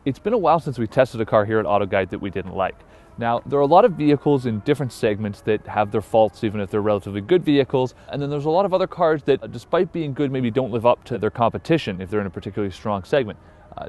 It's been a while since we tested a car here at AutoGuide that we didn't like. Now, there are a lot of vehicles in different segments that have their faults, even if they're relatively good vehicles. And then there's a lot of other cars that, despite being good, maybe don't live up to their competition if they're in a particularly strong segment.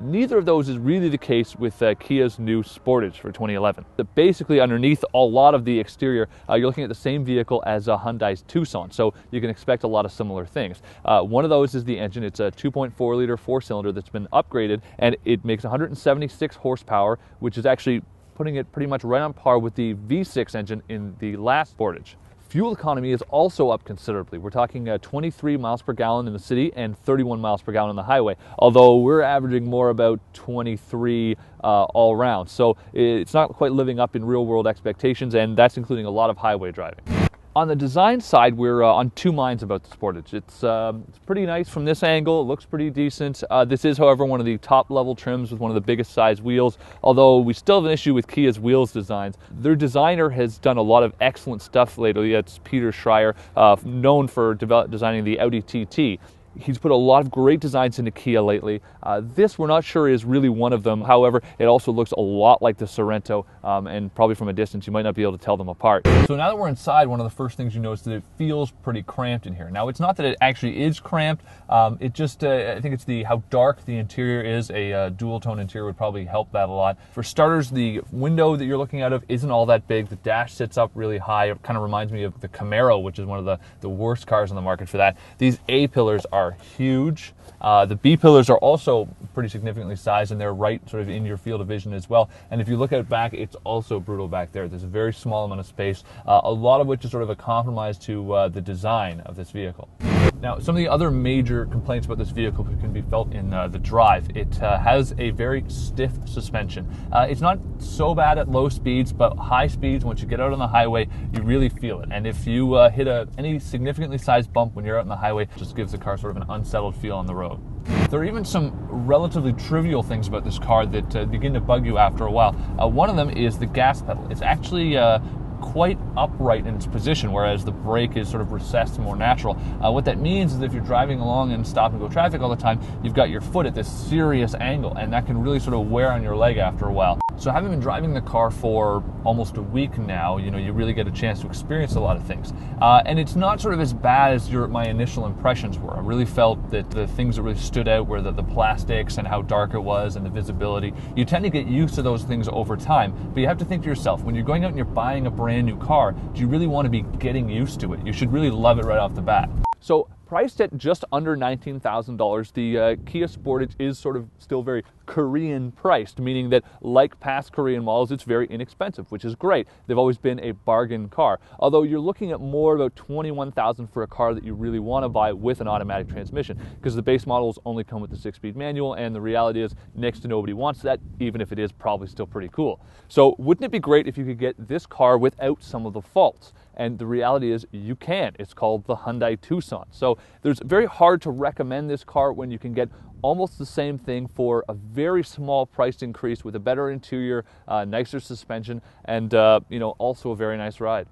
Neither of those is really the case with Kia's new Sportage for 2011. Basically, underneath a lot of the exterior, you're looking at the same vehicle as Hyundai's Tucson, so you can expect a lot of similar things. One of those is the engine. It's a 2.4-liter four-cylinder that's been upgraded, and it makes 176 horsepower, which is actually putting it pretty much right on par with the V6 engine in the last Sportage. Fuel economy is also up considerably. We're talking 23 miles per gallon in the city and 31 miles per gallon on the highway, although we're averaging more about 23 all around. So it's not quite living up in real world expectations, and that's including a lot of highway driving. On the design side, we're on two minds about the Sportage. It's pretty nice from this angle. It looks pretty decent. This is, however, one of the top level trims with one of the biggest size wheels, although we still have an issue with Kia's wheels designs. Their designer has done a lot of excellent stuff lately. It's Peter Schreier, known for designing the Audi TT. He's put a lot of great designs into Kia lately. This we're not sure is really one of them. However, it also looks a lot like the Sorento, and probably from a distance you might not be able to tell them apart. So now that we're inside, one of the first things you notice is that it feels pretty cramped in here. Now, it's not that it actually is cramped. It just, I think it's how dark the interior is. A dual tone interior would probably help that a lot. For starters, the window that you're looking out of isn't all that big. The dash sits up really high. It kind of reminds me of the Camaro, which is one of the worst cars on the market for that. These A-pillars are huge. The B-pillars are also pretty significantly sized, and they're right sort of in your field of vision as well. And if you look out back, it's also brutal back there. There's a very small amount of space, a lot of which is sort of a compromise to the design of this vehicle. Now, some of the other major complaints about this vehicle can be felt in the drive. It has a very stiff suspension. It's not so bad at low speeds, but high speeds, once you get out on the highway, you really feel it. And if you hit any significantly sized bump when you're out on the highway, it just gives the car sort of an unsettled feel on the road. There are even some relatively trivial things about this car that begin to bug you after a while. One of them is the gas pedal. It's actually quite upright in its position, whereas the brake is sort of recessed and more natural. What that means is if you're driving along in stop and go traffic all the time, you've got your foot at this serious angle, and that can really sort of wear on your leg after a while. So having been driving the car for almost a week now, you really get a chance to experience a lot of things. And it's not sort of as bad as my initial impressions were. I really felt that the things that really stood out were the plastics and how dark it was and the visibility. You tend to get used to those things over time, but you have to think to yourself, when you're going out and you're buying a brand new car, do you really want to be getting used to it? You should really love it right off the bat. So priced at just under $19,000, the Kia Sportage is sort of still very Korean priced, meaning that like past Korean models, it's very inexpensive, which is great. They've always been a bargain car. Although you're looking at more about $21,000 for a car that you really want to buy with an automatic transmission, because the base models only come with the 6-speed manual, and the reality is next to nobody wants that, even if it is probably still pretty cool. So wouldn't it be great if you could get this car without some of the faults? And the reality is you can. It's called the Hyundai Tucson. So there's very hard to recommend this car when you can get almost the same thing for a very small price increase with a better interior, nicer suspension, and also a very nice ride.